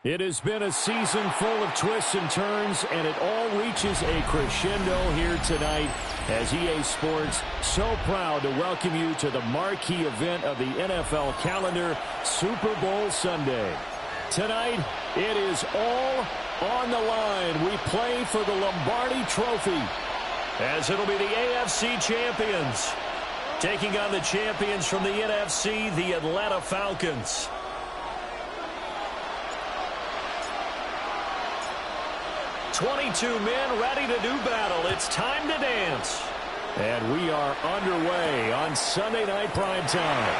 It has been a season full of twists and turns, and it all reaches a crescendo here tonight as EA Sports so proud to welcome you to the marquee event of the NFL calendar, Super Bowl Sunday. Tonight, it is all on the line. We play for the Lombardi Trophy, as it'll be the AFC champions taking on the champions from the NFC, the Atlanta Falcons. "22 men ready to do battle. It's time to dance." And we are underway on Sunday Night Primetime.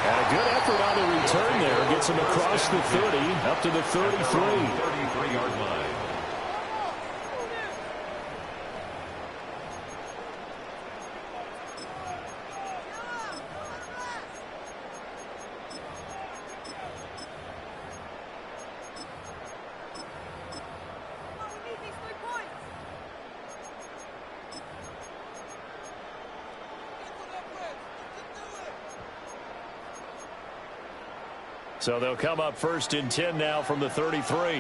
And a good effort on the return there. Gets him across the 30, up to the 33. 33-yard line. So they'll come up 1st and 10 now from the 33.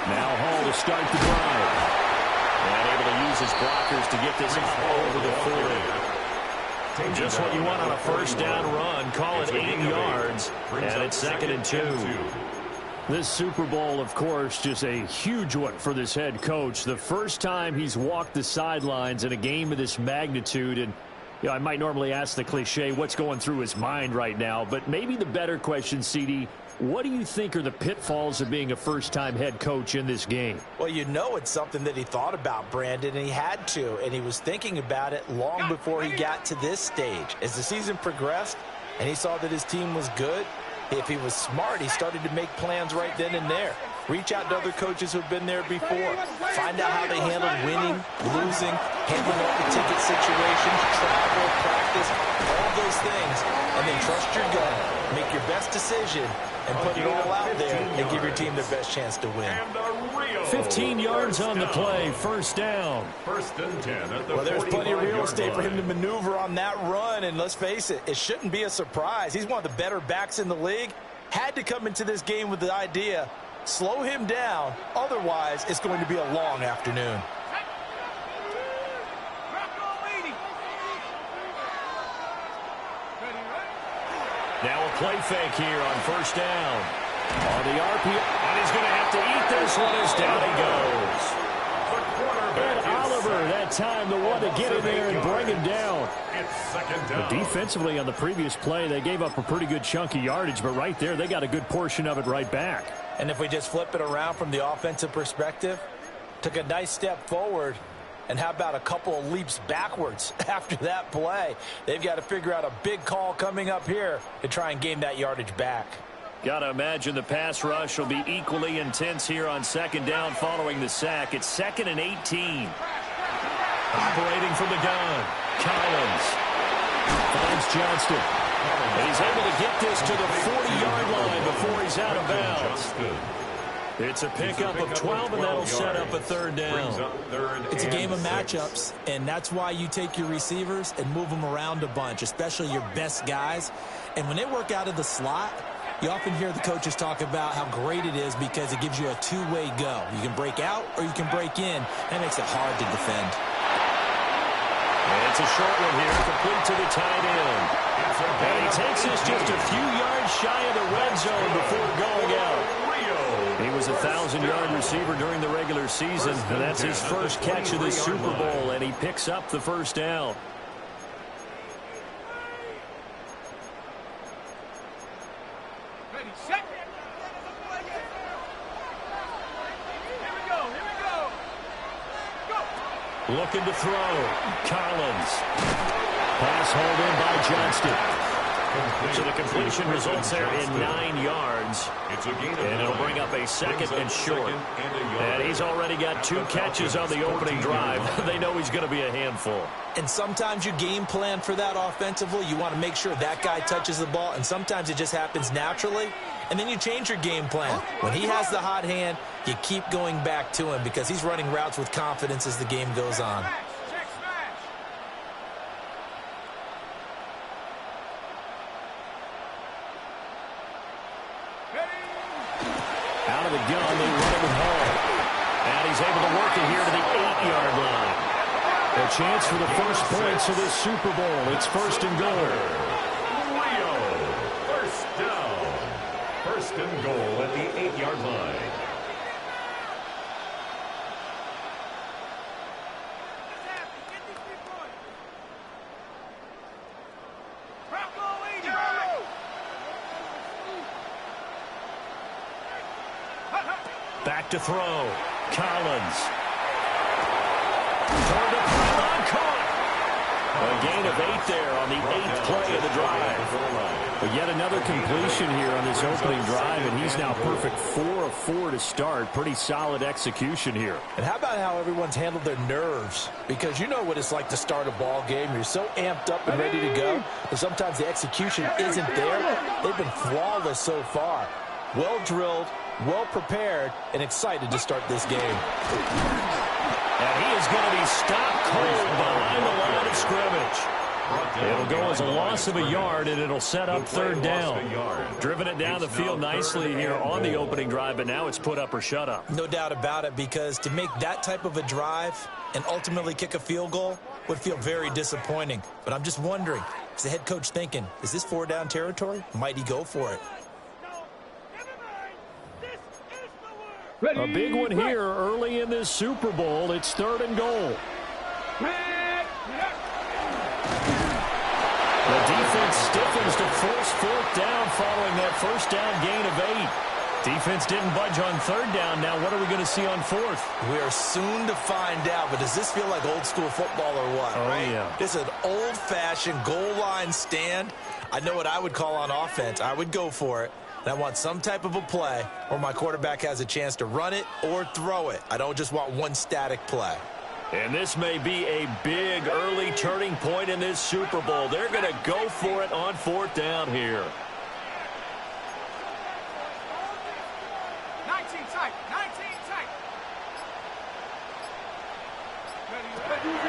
Now Hall to start the drive. And able to use his blockers to get this over the 40. Just what you want on a first down run. Call it 8 yards, and it's 2nd and 2. This Super Bowl, of course, just a huge one for this head coach. The first time he's walked the sidelines in a game of this magnitude. And you know, I might normally ask the cliche, what's going through his mind right now? But maybe the better question, CD, what do you think are the pitfalls of being a first-time head coach in this game? Well, you know it's something that he thought about, Brandon, and he had to. And he was thinking about it long before he got to this stage. As the season progressed and he saw that his team was good, if he was smart, he started to make plans right then and there. Reach out to other coaches who've been there before. Find out how they handled winning, losing, handling all the ticket situations, travel, practice, all those things. And then trust your gut. Make your best decision and put it all out there and give your team the best chance to win. 15 yards on the play, 1st down. 1st and 10 at the Well, there's plenty of real estate for him to maneuver on that run, and let's face it, it shouldn't be a surprise. He's one of the better backs in the league. Had to come into this game with the idea, slow him down, otherwise it's going to be a long afternoon. Now a play fake here on 1st down. On the RPO, and he's going to have to eat this one as down he goes. And Oliver, that time, the one to get in there and bring him down. It's 2nd down. But defensively on the previous play, they gave up a pretty good chunk of yardage, but right there, they got a good portion of it right back. And if we just flip it around from the offensive perspective, took a nice step forward, and how about a couple of leaps backwards after that play? They've got to figure out a big call coming up here to try and gain that yardage back. Got to imagine the pass rush will be equally intense here on 2nd down following the sack. It's 2nd and 18. Operating from the gun, Collins finds Johnston. And he's able to get this to the 40-yard line before he's out of bounds. It's a pickup of 12, and that'll set up a 3rd down. It's a game of matchups, and that's why you take your receivers and move them around a bunch, especially your best guys. And when they work out of the slot, you often hear the coaches talk about how great it is because it gives you a two-way go. You can break out or you can break in. That makes it hard to defend. And it's a short one here, complete to the tight end. And he takes us just a few yards shy of the red zone before going out. He was a 1,000-yard receiver during the regular season, and that's his first catch of the Super Bowl, and he picks up the 1st down. Looking to throw. Collins. Pass hauled in by Johnston. So the completion results there in 9 yards. And it'll bring up a second and short. And he's already got 2 catches on the opening drive. They know he's going to be a handful. And sometimes you game plan for that offensively. You want to make sure that guy touches the ball. And sometimes it just happens naturally. And then you change your game plan. When he has the hot hand, you keep going back to him because he's running routes with confidence as the game goes on. Out of the gun, they run it with Hall. And he's able to work it here to the 8-yard line. A chance for the first points of this Super Bowl. It's first and goal. First down. First and goal at the 8-yard line. Back to throw. Collins. Turned up pylon, caught. A gain of 8 there on the 8th play of the drive. But yet another completion here on this opening drive, and he's now perfect 4 of 4 to start. Pretty solid execution here. And how about how everyone's handled their nerves? Because you know what it's like to start a ball game. You're so amped up and ready to go, but sometimes the execution isn't there. They've been flawless so far. Well drilled, well prepared, and excited to start this game. And he is going to be stopped cold behind the line of scrimmage. It'll go as a loss of a yard, and it'll set up third down. Driven it down the field nicely here on the opening drive, but now it's put up or shut up. No doubt about it, because to make that type of a drive and ultimately kick a field goal would feel very disappointing. But I'm just wondering, is the head coach thinking, is this 4-down territory? Might he go for it? A big one here early in this Super Bowl. It's third and goal. The defense stiffens to force fourth down following that first down gain of 8. Defense didn't budge on third down. Now what are we going to see on fourth? We are soon to find out, but does this feel like old school football or what? Oh, right? yeah. This is an old-fashioned goal line stand. I know what I would call on offense. I would go for it. And I want some type of a play where my quarterback has a chance to run it or throw it. I don't just want one static play. And this may be a big early turning point in this Super Bowl. They're going to go for it on fourth down here. 19 tight.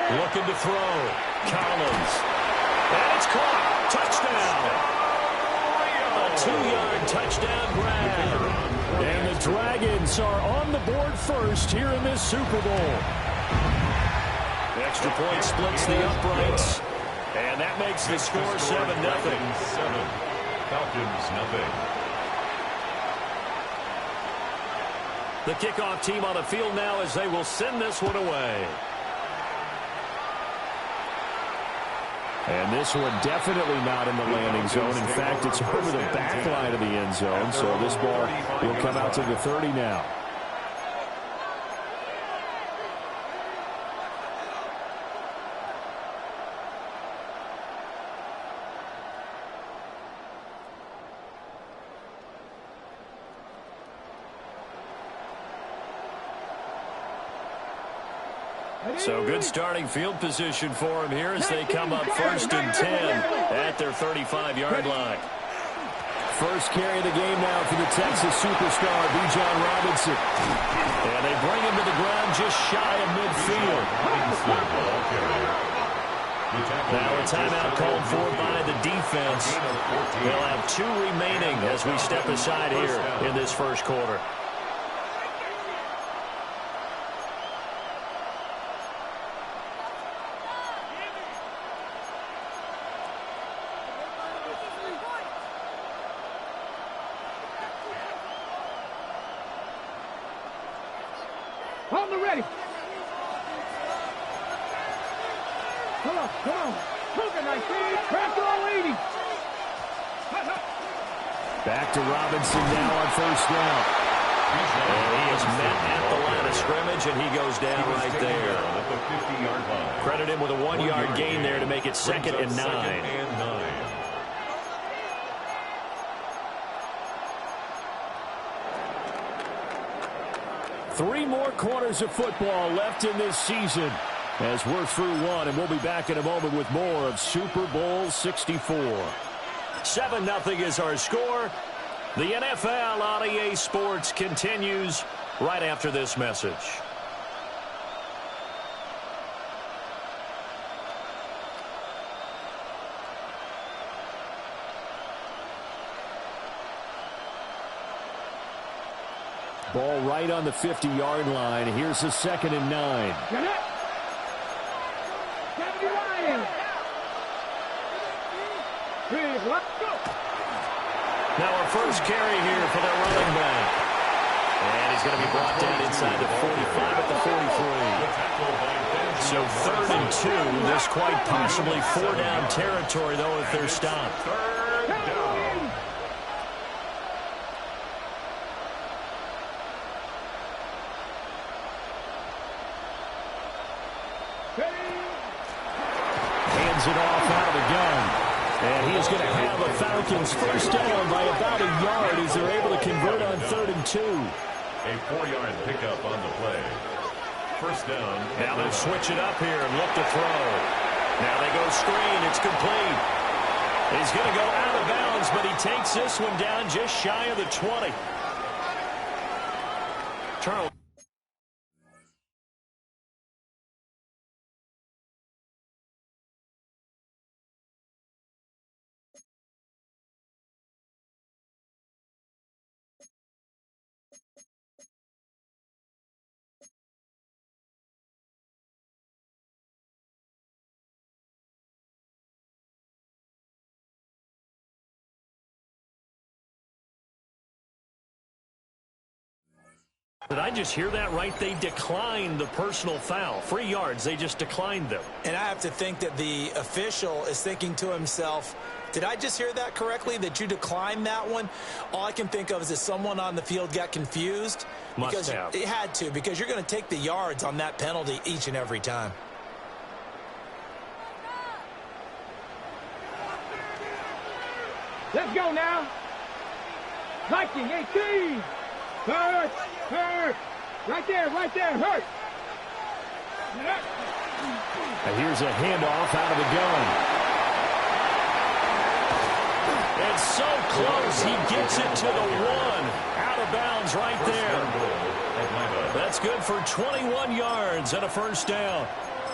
Looking to throw. Collins. And it's caught. Touchdown. A 2-yard touchdown grab. And the Dragons are on the board first here in this Super Bowl. The extra point splits the uprights. And that makes the score 7-0. Falcons, nothing. The kickoff team on the field now as they will send this one away. And this one definitely not in the landing zone. In fact, it's over the back line of the end zone. So this ball will come out to the 30 now. So good starting field position for him here as they come up first and 10 at their 35-yard line. First carry of the game now for the Texas superstar, Bijan Robinson. And they bring him to the ground just shy of midfield. Now a timeout called for by the defense. They'll have 2 remaining as we step aside here in this first quarter. On the ready. Come on. Hook a 19. Crack all 80. Back to Robinson now on first down. And he is met at the line of scrimmage, and he goes down right there. Credit him with a 1-yard gain there to make it 2nd and 9. 3 more quarters of football left in this season as we're through one, and we'll be back in a moment with more of Super Bowl 64. 7-0 is our score. The NFL on EA Sports continues right after this message. Ball right on the 50-yard line. Here's the 2nd and 9. Now our first carry here for the running back. And he's going to be brought down inside the 45 at the 43. So 3rd and 2. This quite possibly 4-down territory, though, if they're stopped. 3rd down. Hands it off out of the gun. And he is going to have the Falcons first down by about a yard as they're able to convert on 3rd and 2. A 4-yard pickup on the play. First down. Now they'll switch it up here and look to throw. Now they go screen. It's complete. He's going to go out of bounds, but he takes this one down just shy of the 20. Charles. Did I just hear that right? They declined the personal foul. 3 yards, they just declined them. And I have to think that the official is thinking to himself, did I just hear that correctly, that you declined that one? All I can think of is that someone on the field got confused. Must have. It had to, because you're going to take the yards on that penalty each and every time. Let's go now. Viking 18. Hurt. Hurt. Right there, hurt. And here's a handoff out of the gun. It's so close, he gets it to the 1. Out of bounds right there. That's good for 21 yards and a first down.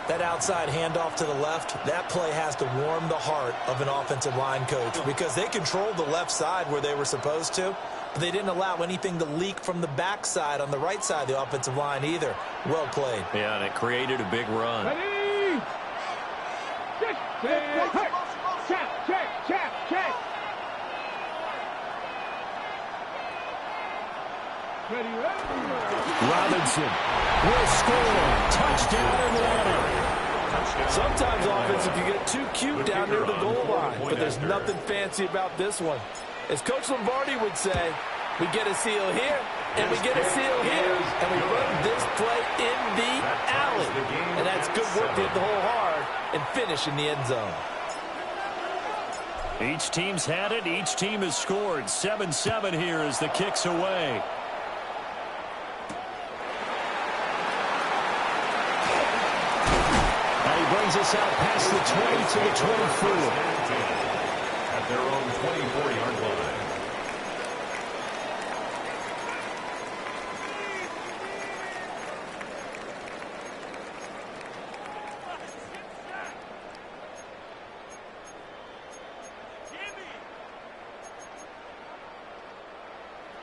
That outside handoff to the left, that play has to warm the heart of an offensive line coach, because they controlled the left side where they were supposed to, but they didn't allow anything to leak from the backside on the right side of the offensive line either. Well played. Yeah, and it created a big run. Ready? Check. Robinson will score. Touchdown Atlanta. Sometimes offense, if you get too cute down near the goal line, but there's nothing fancy about this one. As Coach Lombardi would say, we get a seal here, and we get a seal here, and we run this play in the alley. And that's good work to hit the hole hard and finish in the end zone. Each team's had it. Each team has scored. 7-7 here as the kick's away. Brings us out past the 20 to the 24. At their own 24-yard line.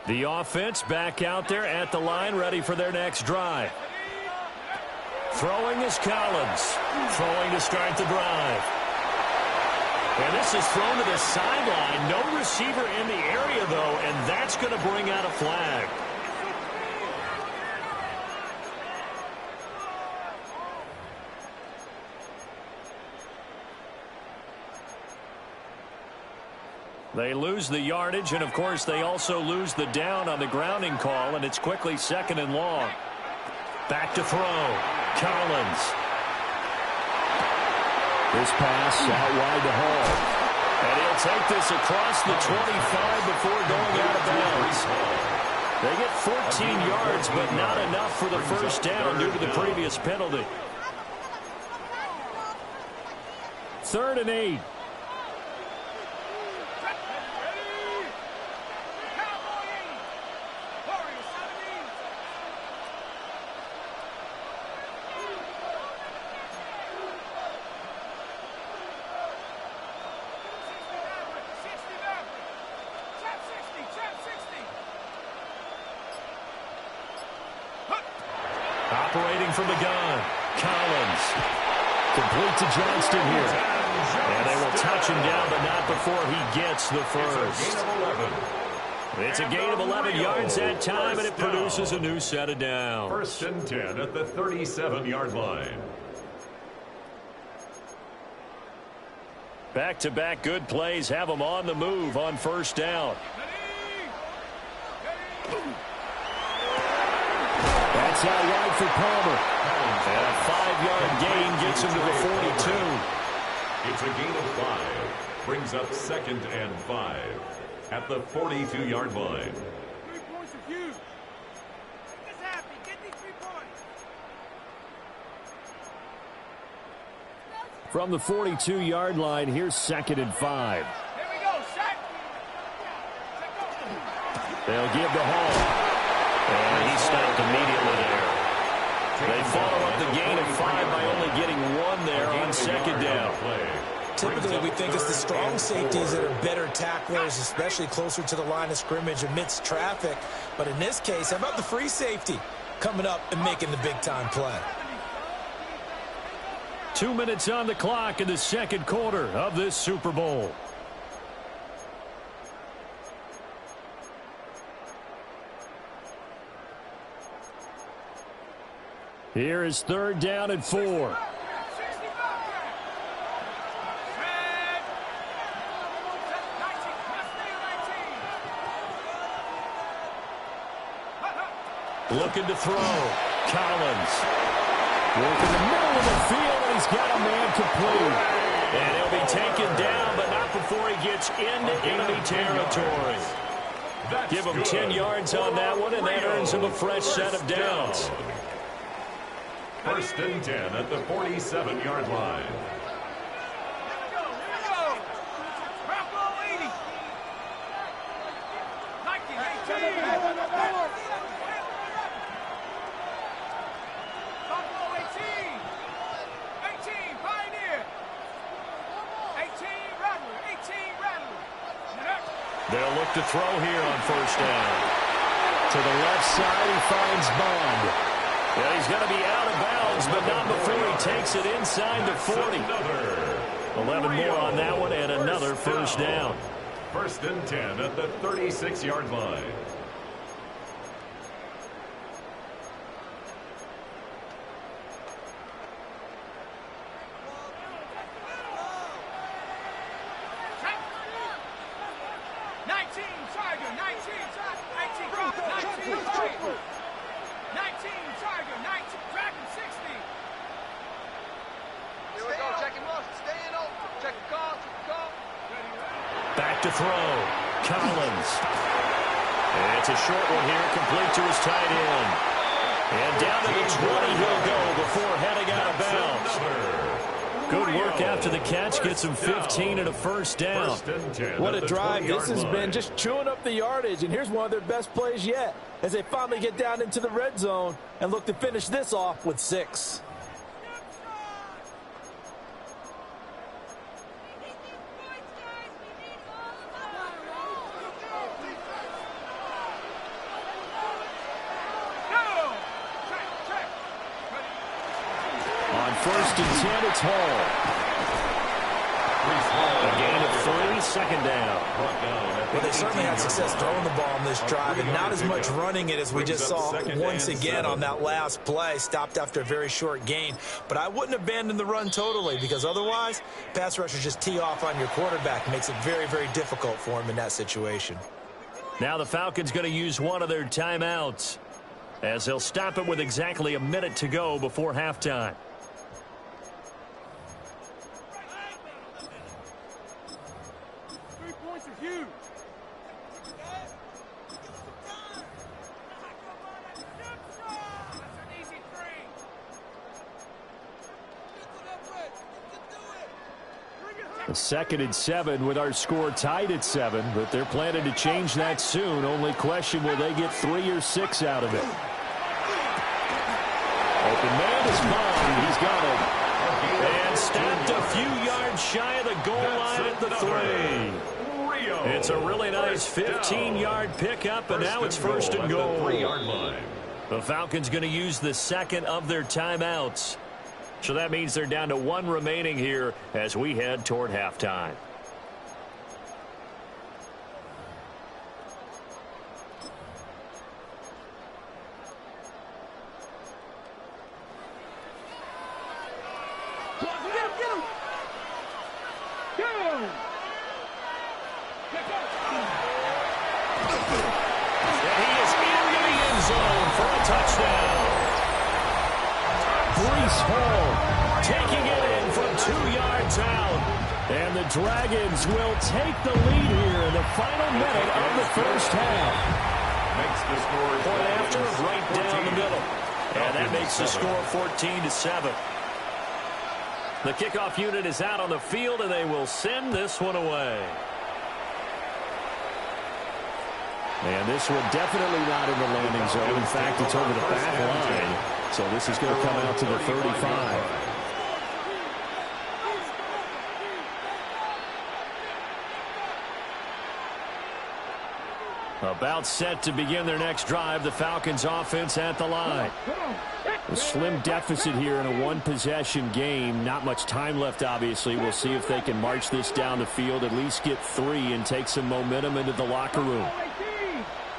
The offense back out there at the line, ready for their next drive. Throwing is Collins. Throwing to start the drive. And this is thrown to the sideline. No receiver in the area, though, and that's going to bring out a flag. They lose the yardage, and, of course, they also lose the down on the grounding call, and it's quickly 2nd and long. Back to throw. Collins. This pass out wide to Hall. And he'll take this across the 25 before going out of bounds. They get 14 yards, but not enough for the first down due to the previous penalty. 3rd and 8. Operating from the gun, Collins. Complete to Johnston here. And they will touch him down, but not before he gets the first. It's a gain of 11 yards that time, and it produces a new set of downs. 1st and 10 at the 37-yard line. Back-to-back good plays have them on the move on 1st down. That's out wide for Palmer. And a 5-yard gain gets him to the 42. It's a gain of 5. Brings up 2nd and 5 at the 42-yard line. 3 points of you. Make us happy. Get these 3 points. From the 42-yard line, here's 2nd and 5. Here we go, Shaq. They'll give the Hall. And he stopped immediately there. They follow up the gain of 5 by only getting 1 there on 2nd down. Typically, we think it's the strong safeties that are better tacklers, especially closer to the line of scrimmage amidst traffic. But in this case, how about the free safety coming up and making the big-time play? 2 minutes on the clock in the 2nd quarter of this Super Bowl. Here is 3rd down and 4. Looking to throw. Collins. Working the middle of the field, and he's got a man complete. And he'll be taken down, but not before he gets into enemy territory. Give him 10 yards on that one, and that earns him a fresh set of downs. 1st and 10 at the 47-yard line. They'll look to throw here on 1st down. To the left side, he finds Bond. Yeah, he's going to be out of bounds, but not before he takes it inside the 40. 11 more on that one, and another first down. 1st and 10 at the 36-yard line. Back to throw. Collins. And it's a short one here, complete to his tight end. And down to the 20 he'll go before heading out of bounds. Good work after the catch. Gets him 15 and a first down. What a drive this has been, just chewing up the yardage. And here's one of their best plays yet as they finally get down into the red zone and look to finish this off with 6. On 1st and 10, it's Hall. A gain of 3, 2nd down. Well, they certainly had success throwing the ball on this drive and not as much running it as we just saw once again on that last play. Stopped after a very short gain. But I wouldn't abandon the run totally, because otherwise, pass rushers just tee off on your quarterback. Makes it very, very difficult for him in that situation. Now the Falcons going to use one of their timeouts, as they'll stop it with exactly a minute to go before halftime. 2nd and 7 with our score tied at 7, but they're planning to change that soon. Only question, will they get 3 or 6 out of it? Open man is found. He's got it. And stopped a few yards shy of the goal line at the 3. It's a really nice 15-yard pickup, and now it's 1st and goal. The Falcons going to use the 2nd of their timeouts. So that means they're down to 1 remaining here as we head toward halftime. Dragons will take the lead here in the final minute of the first half. Makes the score point after, right down the middle. And that makes the score 14-7. The kickoff unit is out on the field, and they will send this one away. And this one definitely not in the landing zone. In fact, it's over the back line. So this is going to come out to the 35. About set to begin their next drive. The Falcons offense at the line. A slim deficit here in a 1-possession game. Not much time left, obviously. We'll see if they can march this down the field, at least get 3 and take some momentum into the locker room.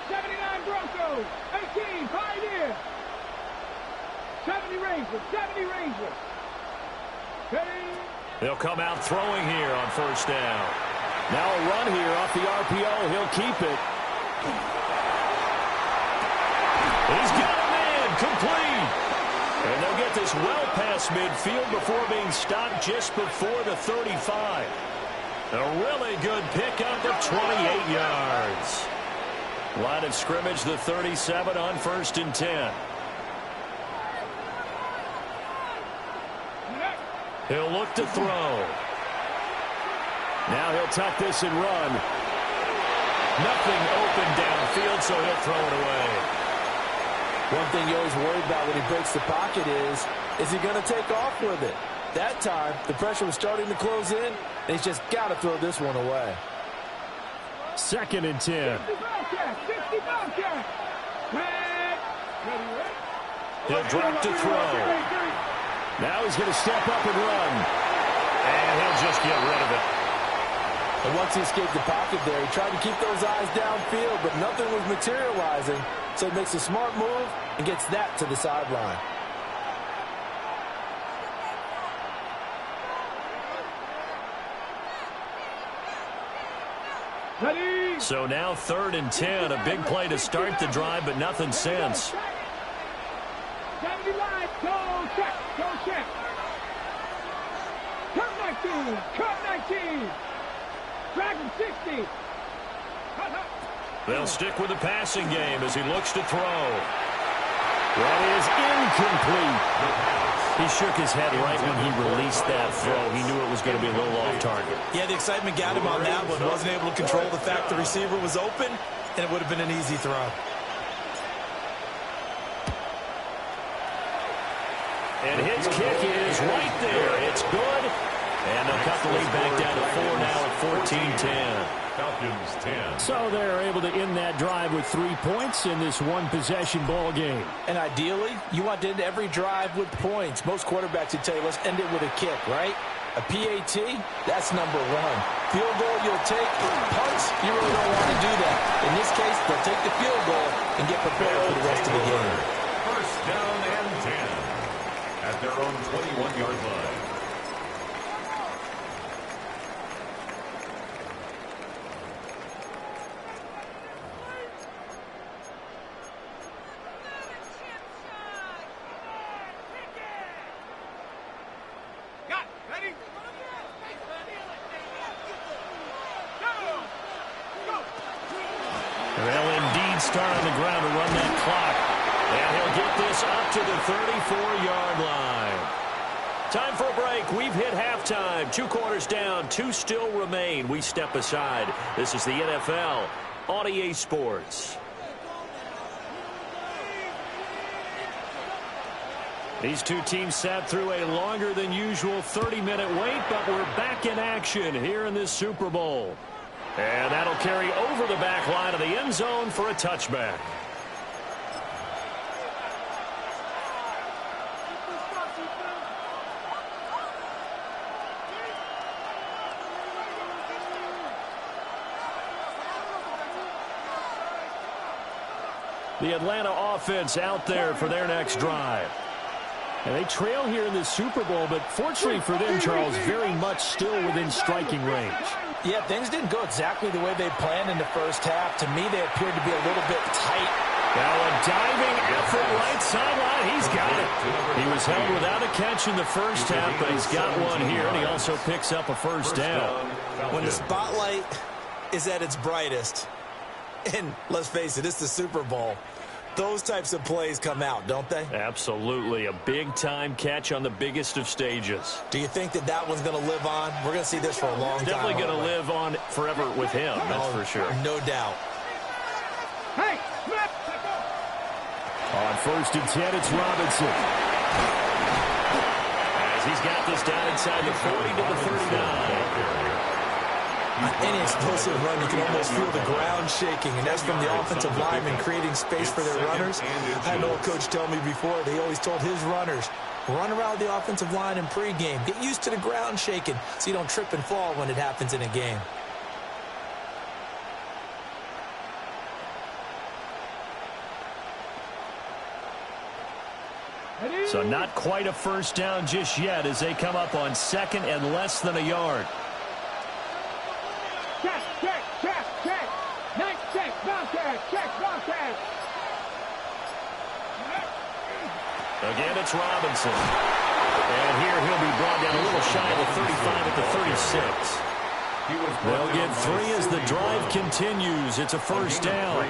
79 Broncos, 18 Pioneers, 70 Rangers, 70 Rangers. They'll come out throwing here on 1st down. Now a run here off the RPO. He'll keep it. He's got a man, complete. And they'll get this well past midfield before being stopped just before the 35. A really good pickup of 28 yards. Line of scrimmage, the 37 on 1st and 10. He'll look to throw. Now he'll tuck this and run. Nothing open downfield, so he'll throw it away. One thing you always worry about when he breaks the pocket is he going to take off with it? That time, the pressure was starting to close in, and he's just got to throw this one away. 2nd and 10. He'll drop to throw. Now he's going to step up and run. And he'll just get rid of it. And once he escaped the pocket there, he tried to keep those eyes downfield, but nothing was materializing. So he makes a smart move and gets that to the sideline. Ready? So now 3rd and 10. A big play to start the drive, but nothing since. 70 line, go check, go check. Cut 19, cut 19. Dragon 60. They'll stick with the passing game as he looks to throw. That is incomplete. He shook his head right when he released that throw. He knew it was going to be a little off target. Yeah, the excitement got him on that one. Wasn't able to control the fact the receiver was open, and it would have been an easy throw. And his kick is right there. It's good. And they'll cut the lead back down to 4 now at 14-10. Falcons 10. So they're able to end that drive with 3 points in this 1-possession ball game. And ideally, you want to end every drive with points. Most quarterbacks would tell you, let's end it with a kick, right? A PAT, that's number 1. Field goal you'll take. Punts, you really don't want to do that. In this case, they'll take the field goal and get prepared for the rest of the game. 1st down and 10 at their own 21-yard line. They'll indeed start on the ground to run that clock. And he'll get this up to the 34-yard line. Time for a break. We've hit halftime. 2 quarters down, 2 still remain. We step aside. This is the NFL on EA Sports. These two teams sat through a longer than usual 30-minute wait, but we're back in action here in this Super Bowl. And that'll carry over the back line of the end zone for a touchback. The Atlanta offense out there for their next drive. And they trail here in this Super Bowl, but fortunately for them, Charles, very much still within striking range. Yeah, things didn't go exactly the way they planned in the first half. To me, they appeared to be a little bit tight. Now a diving effort right sideline. He's got it. He was held without a catch in the first half, but he's got one here, and he also picks up a first down. When the spotlight is at its brightest, and let's face it, it's the Super Bowl, those types of plays come out, don't they? Absolutely. A big-time catch on the biggest of stages. Do you think that that one's going to live on? We're going to see this for a long time. Definitely going to live on forever with him, that's for sure. No doubt. Hey, on 1st and 10, it's Robinson. As he's got this down inside the 40 to the 39. Any explosive run, you can almost feel the ground shaking, and that's from the offensive linemen creating space for their runners. I had an old coach tell me before, they always told his runners, run around the offensive line in pregame. Get used to the ground shaking so you don't trip and fall when it happens in a game. So not quite a first down just yet as they come up on 2nd and less than a yard. check. Nice check, Bobcat. Again, it's Robinson. And here he'll be brought down a little shy of the 35 at the 36. They'll get 3 as the drive continues. It's a first down.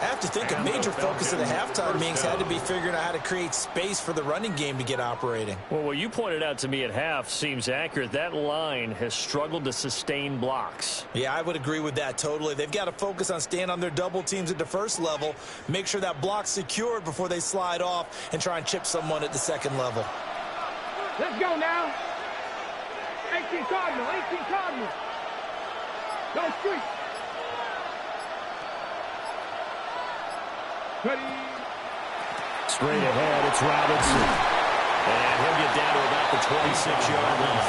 I have to think a major focus of the halftime meetings had to be figuring out how to create space for the running game to get operating. Well, what you pointed out to me at half seems accurate. That line has struggled to sustain blocks. Yeah, I would agree with that totally. They've got to focus on staying on their double teams at the first level, make sure that block's secured before they slide off and try and chip someone at the second level. Let's go now. 18 Cardinal. Go street. Straight ahead, it's Robinson. And he'll get down to about the 26-yard line.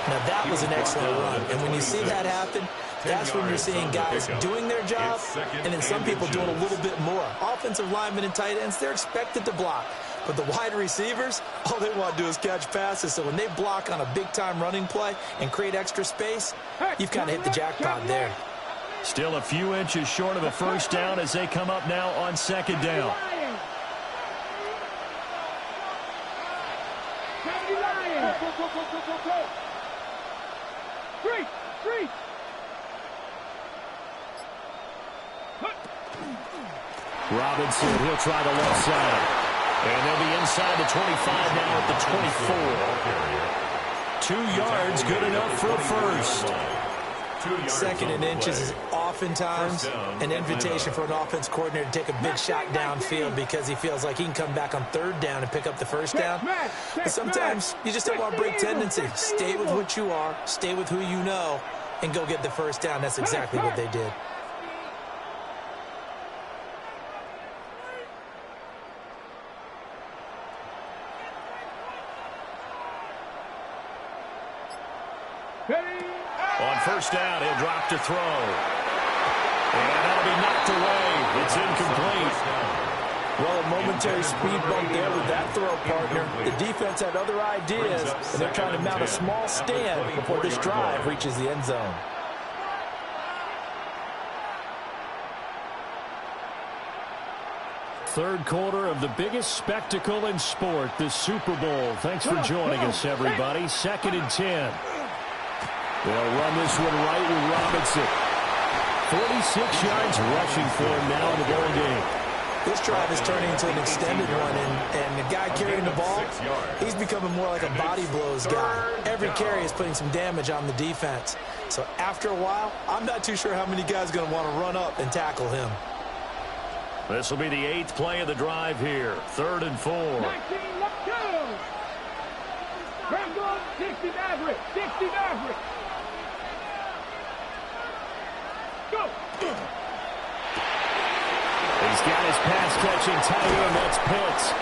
Now, that was an excellent run. And when you see that happen, that's when you're seeing guys doing their job and then some people doing a little bit more. Offensive linemen and tight ends, they're expected to block. But the wide receivers, all they want to do is catch passes. So when they block on a big-time running play and create extra space, you've kind of hit the jackpot there. Still a few inches short of a first down as they come up now on 2nd down. Street. Robinson, he'll try the left side. And they'll be inside the 25 now at the 24. 2 yards, good enough for a first. 2nd and inches is oftentimes an invitation for an offense coordinator to take a big shot downfield because he feels like he can come back on 3rd down and pick up the first down. But sometimes you just don't want to break tendency. Stay with what you are, stay with who you know, and go get the first down. That's exactly what they did. On first down, he'll drop to throw. And that'll be knocked away. It's incomplete. Well, a momentary speed bump there with that throw, partner. The defense had other ideas, and they're trying to mount a small stand before this drive reaches the end zone. Third quarter of the biggest spectacle in sport, the Super Bowl. Thanks for joining us, everybody. 2nd and 10. They'll run this one right with Robinson. 46 yards rushing for him now in the ball game. This drive is turning into an extended one, and the guy carrying the ball, he's becoming more like a body blows guy. Every carry is putting some damage on the defense. So after a while, I'm not too sure how many guys are going to want to run up and tackle him. This will be the 8th play of the drive here. 3rd and 4. 19, let's go! Randall, 60 Maverick, 60 Maverick. Go! He's got his pass-catching tight end. That's Pitts.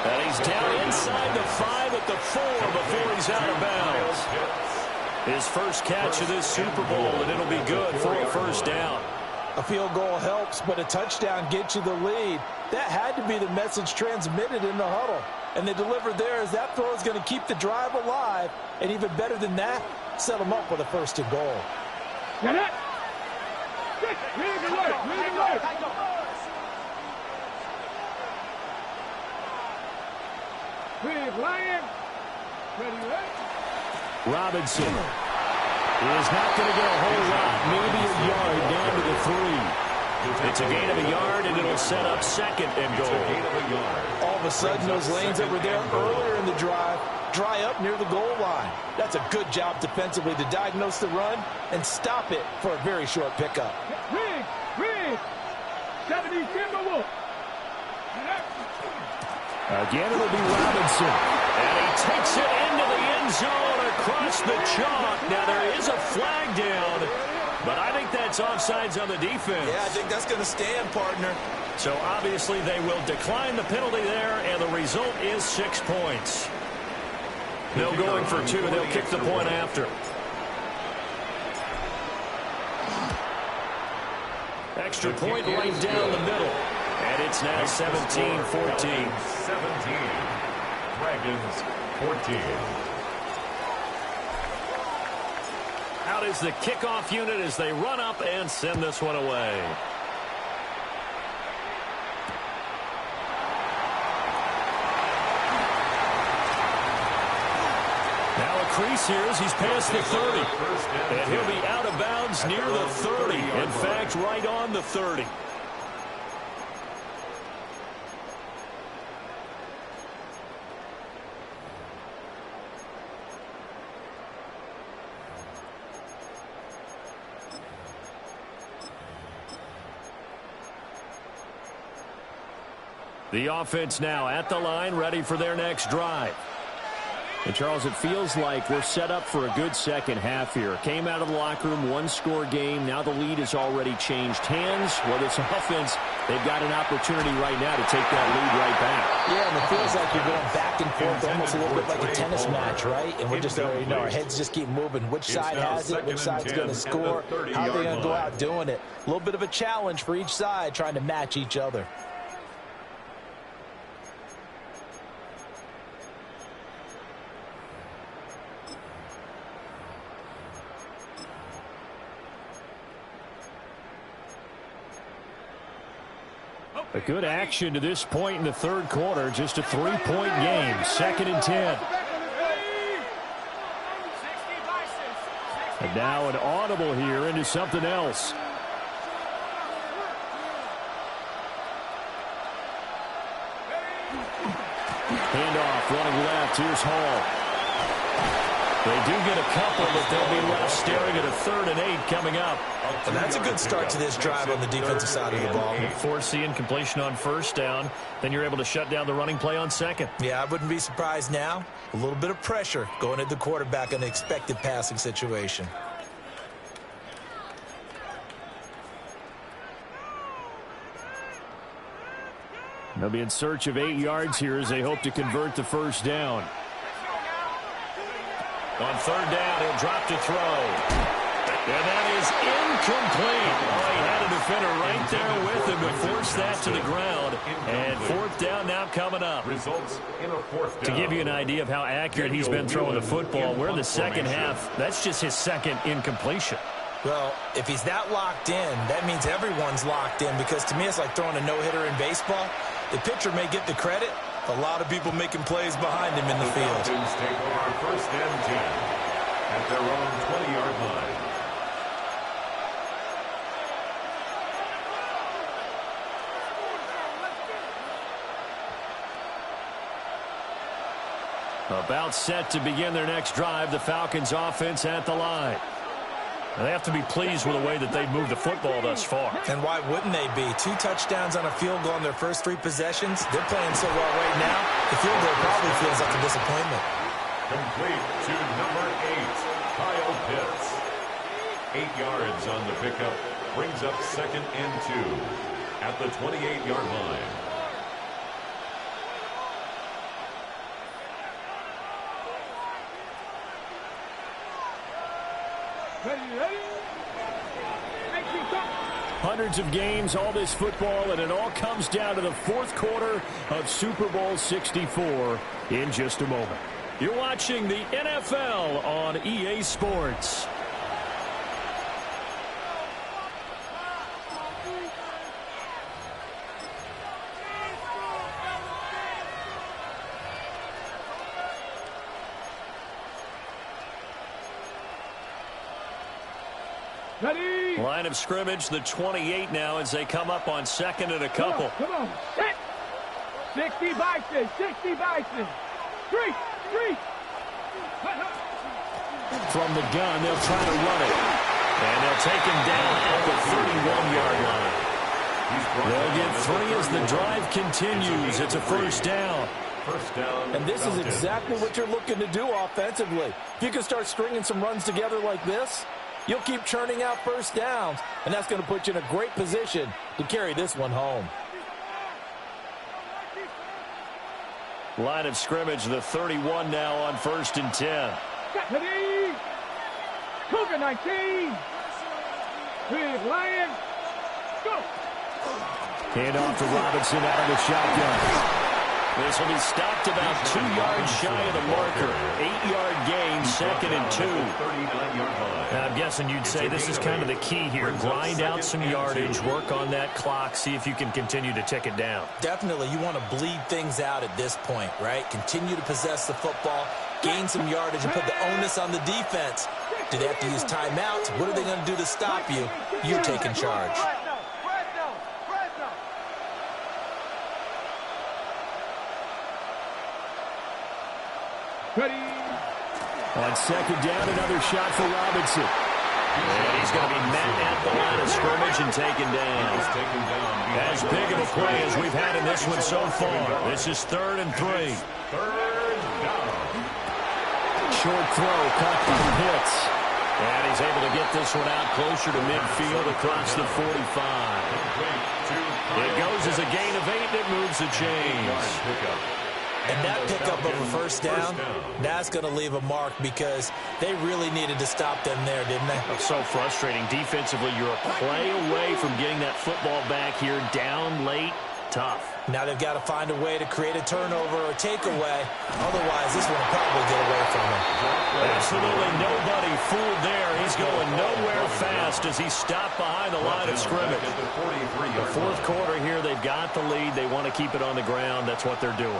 And he's down inside the 5 at the 4 before he's out of bounds. His first catch of this Super Bowl, and it'll be good for a first down. A field goal helps, but a touchdown gets you the lead. That had to be the message transmitted in the huddle. And they delivered there as that throw is going to keep the drive alive. And even better than that, set them up with a 1st and goal. Get it! Really good work, really good work. Big Lion. Ready, ready. Robinson is not going to get a whole lot, maybe a yard down to the 3. It's a gain of a yard, and it'll set up 2nd and goal. All of a sudden, those lanes that were there earlier in the drive dry up near the goal line. That's a good job defensively to diagnose the run and stop it for a very short pickup. Rig, 70 Timberwolves. Again, it'll be Robinson. And he takes it into the end zone across the chalk. Now, there is a flag down, but I think that's offsides on the defense. Yeah, I think that's going to stand, partner. So, obviously, they will decline the penalty there, and the result is 6 points. No going for 2. They'll kick the point after. Extra point right down the middle. And it's now 17-14. 17. Dragons 14. Out is the kickoff unit as they run up and send this one away. Now a crease here as he's past the 30. And he'll be out of bounds near the 30. In fact, right on the 30. The offense now at the line, ready for their next drive. And, Charles, it feels like we're set up for a good second half here. Came out of the locker room, 1-score game. Now the lead has already changed hands. Well, this offense, they've got an opportunity right now to take that lead right back. Yeah, and it feels like you're going back and forth, almost a little bit like a tennis match, right? And we're just, our heads just keep moving. Which side has it? Which side's going to score? How are they going to go out doing it? A little bit of a challenge for each side, trying to match each other. A good action to this point in the 3rd quarter. Just a 3-point game. 2nd and 10. And now an audible here into something else. Handoff running left. Here's Hall. They do get a couple, but they'll be left staring at a 3rd and 8 coming up. And that's a good start to this drive on the defensive side of the ball. Force the incompletion on 1st down. Then you're able to shut down the running play on 2nd. Yeah, I wouldn't be surprised now. A little bit of pressure going at the quarterback in the expected passing situation. They'll be in search of 8 yards here as they hope to convert the 1st down. On 3rd down, he'll drop to throw. And that is incomplete. Oh, he had a defender right there with him to force that to the ground. And 4th down now coming up. Results in a 4th down. To give you an idea of how accurate he's been throwing the football, we're in the 2nd half. That's just his 2nd incompletion. Well, if he's that locked in, that means everyone's locked in, because to me it's like throwing a no-hitter in baseball. The pitcher may get the credit. A lot of people making plays behind him in the field. Falcons take over 1st and 10 at their own 20-yard line. About set to begin their next drive, the Falcons offense at the line. And they have to be pleased with the way that they've moved the football thus far. And why wouldn't they be? 2 touchdowns on a field goal in their first 3 possessions. They're playing so well right now, the field goal probably feels like a disappointment. Complete to number 8, Kyle Pitts. 8 yards on the pickup, brings up 2nd and 2 at the 28-yard line. Hundreds of games, all this football, and it all comes down to the 4th quarter of Super Bowl 64 in just a moment. You're watching the NFL on EA Sports. Ready? Line of scrimmage, the 28 now as they come up on 2nd and a couple. Come on. Set. 60 Bison. 60 Bison. 3. From the gun, they'll try to run it. And they'll take him down at the 31-yard line. They'll get 3 as the drive continues. It's a first down. And this is exactly what you're looking to do offensively. If you can start stringing some runs together like this, you'll keep churning out first downs, and that's going to put you in a great position to carry this one home. Line of scrimmage, the 31 now on 1st and 10. Ready? Cougar 19. Big Lion. Go. Hand off to Robinson out of the shotgun. This will be stopped about 2 yards shy of the marker. 8-yard gain, 2nd and 2. I'm guessing you'd say this is kind of the key here. Grind out some yardage, work on that clock, see if you can continue to tick it down. Definitely, you want to bleed things out at this point, right? Continue to possess the football, gain some yardage, and put the onus on the defense. Do they have to use timeouts? What are they going to do to stop you? You're taking charge. Ready? On 2nd down, another shot for Robinson. And he's going to be met at the line of scrimmage and taken down. As big of a play as we've had in this one so far. This is 3rd and 3. Short throw caught by Pitts. And he's able to get this one out closer to midfield across the 45. It goes as a gain of 8 and it moves the chains. And that pickup of a first down, that's going to leave a mark because they really needed to stop them there, didn't they? So frustrating. Defensively, you're a play away from getting that football back here down late. Tough. Now they've got to find a way to create a turnover or takeaway. Otherwise, this one will probably get away from him. Absolutely nobody fooled there. He's going nowhere fast as he's stopped behind the line of scrimmage. The 4th quarter here, they've got the lead. They want to keep it on the ground. That's what they're doing.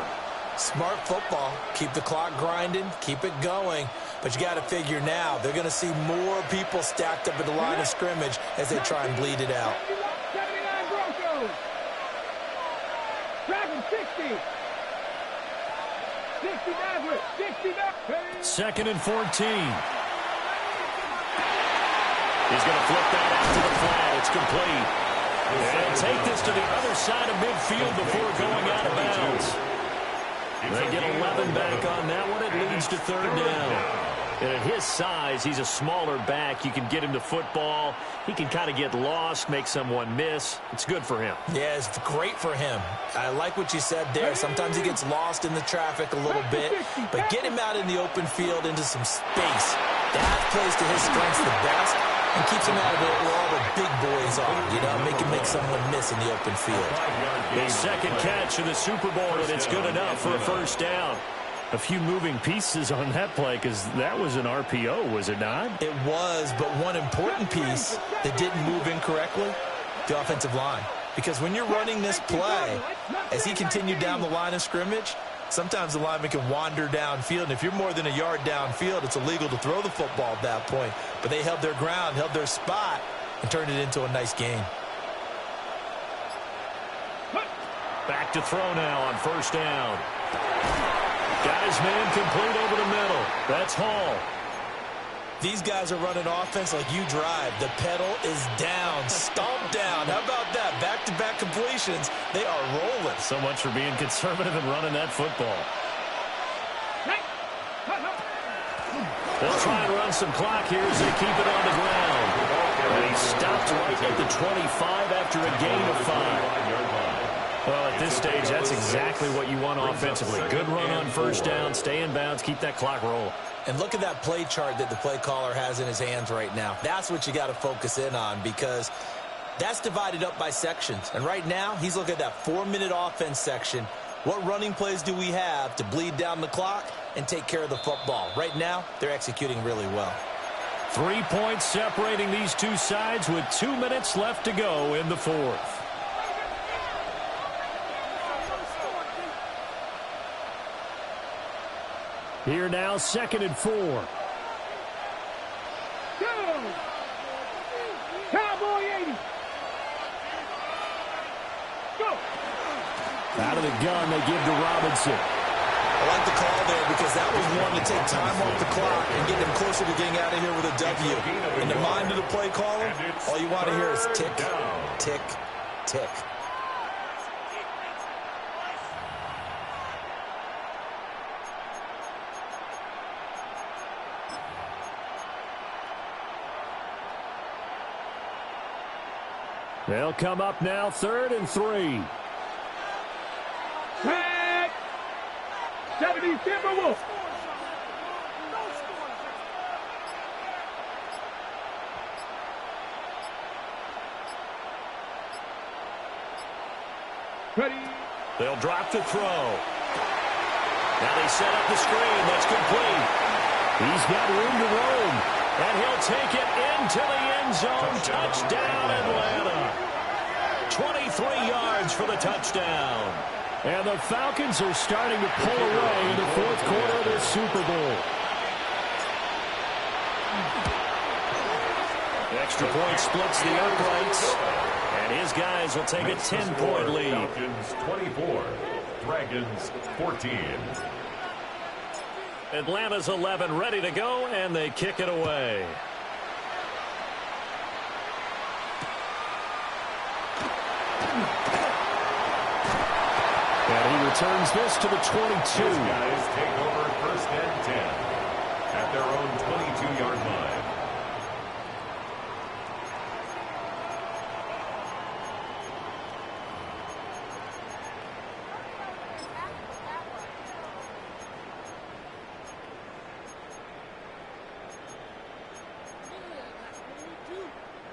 Smart football. Keep the clock grinding. Keep it going. But you got to figure now, they're going to see more people stacked up at the line of scrimmage as they try and bleed it out. 79 Broncos. Driving 60. 60 Maverick. 60 Maverick. 2nd and 14. He's going to flip that out to the flat. It's complete. And take this to the other side of midfield before going out of bounds. They get 11 back on that one. It leads to 3rd down. And at his size, he's a smaller back. You can get him to football. He can kind of get lost, make someone miss. It's good for him. Yeah, it's great for him. I like what you said there. Sometimes he gets lost in the traffic a little bit. But get him out in the open field into some space. That plays to his strengths the best and keeps him out of it where all the big boys are. You know, make him make someone miss in the open field. His 2nd catch in the Super Bowl, and it's good enough for a first down. A few moving pieces on that play because that was an RPO, was it not? It was, but one important piece that didn't move incorrectly, the offensive line. Because when you're running this play, as he continued down the line of scrimmage, sometimes the lineman can wander downfield, and if you're more than a yard downfield, it's illegal to throw the football at that point. But they held their ground, held their spot, and turned it into a nice gain. Back to throw now on first down. Got his man complete over the middle. That's Hall. These guys are running offense like you drive. The pedal is down, stomped down. How about that? Back-to-back completions. They are rolling. So much for being conservative and running that football. They'll try and run some clock here as they keep it on the ground. And he stopped right at the 25 after a gain of 5. Well, at this stage, that's exactly what you want offensively. Good run on first down, stay in bounds, keep that clock rolling. And look at that play chart that the play caller has in his hands right now. That's what you got to focus in on because that's divided up by sections. And right now, he's looking at that 4-minute offense section. What running plays do we have to bleed down the clock and take care of the football? Right now, they're executing really well. 3 points separating these two sides with 2 minutes left to go in the fourth. Here now, 2nd and 4. Go! Cowboy 80. Go! Out of the gun, they give to Robinson. I like the call there because that was one to take time off the clock and get them closer to getting out of here with a W. In the mind of the play caller, all you want to hear is tick, tick, tick. They'll come up now, 3rd and 3. Tag! 70 Super Bowl. Ready? They'll drop the throw. Now they set up the screen. That's complete. He's got room to roam. And he'll take it into the end zone. Touchdown, Atlanta. 23 yards for the touchdown. And the Falcons are starting to pull away in the fourth quarter of this Super Bowl. The extra point splits the uprights. And his guys will take a 10-point lead. Falcons 24, Dragons 14. Atlanta's 11 ready to go, and they kick it away. And he returns this to the 22. These guys take over 1st and 10 at their own 22-yard line.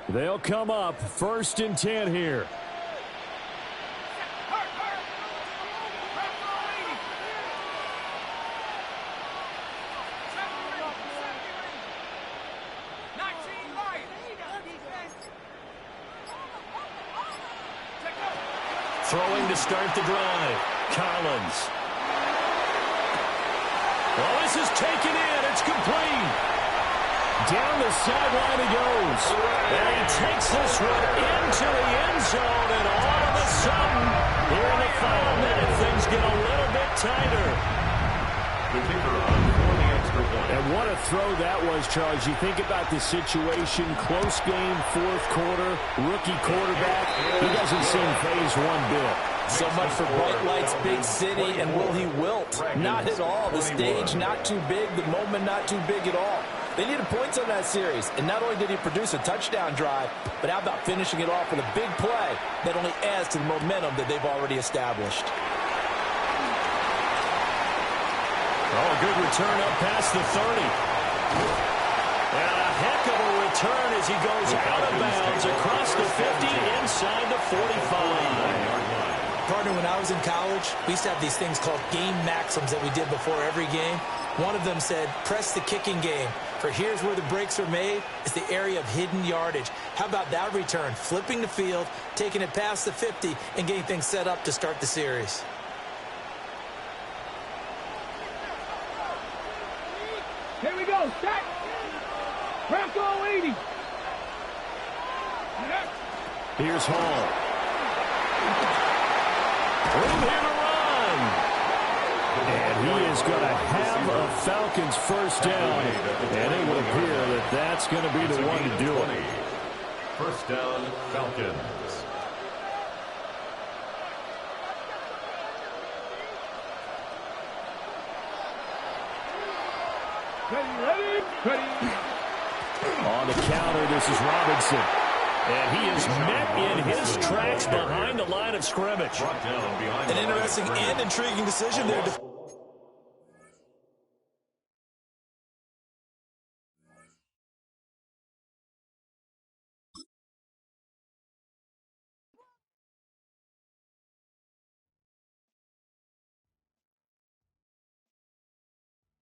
They'll come up 1st and 10 here. Throwing to start the drive. Collins. Well, this is taken in. It's complete. Down the sideline he goes. And he takes this one into the end zone. And all of a sudden, here in the final minute, things get a little bit tighter. The kicker on for the extra point. And what a throw that was, Charles. You think about the situation, close game, fourth quarter, rookie quarterback. He doesn't seem phased one bit. So much for bright lights, big city, and will he wilt? Not at all. The stage not too big, the moment not too big at all. They needed points on that series, and not only did he produce a touchdown drive, but how about finishing it off with a big play that only adds to the momentum that they've already established. Oh, good return up past the 30. And a heck of a return as he goes out of bounds across the 50 inside the 45. Partner, when I was in college, we used to have these things called game maxims that we did before every game. One of them said, press the kicking game. For here's where the breaks are made. It's the area of hidden yardage. How about that return? Flipping the field, taking it past the 50, and getting things set up to start the series. Here we go. Stack. Bronco 80. Here's Hall. Room here to run. And he is going to have a Falcons first down, and it would appear that that's going to be the one to do it. First down, Falcons. Ready. On the counter, this is Robinson. And he is met in his tracks behind the line of scrimmage. Brought down behind An interesting and intriguing decision there.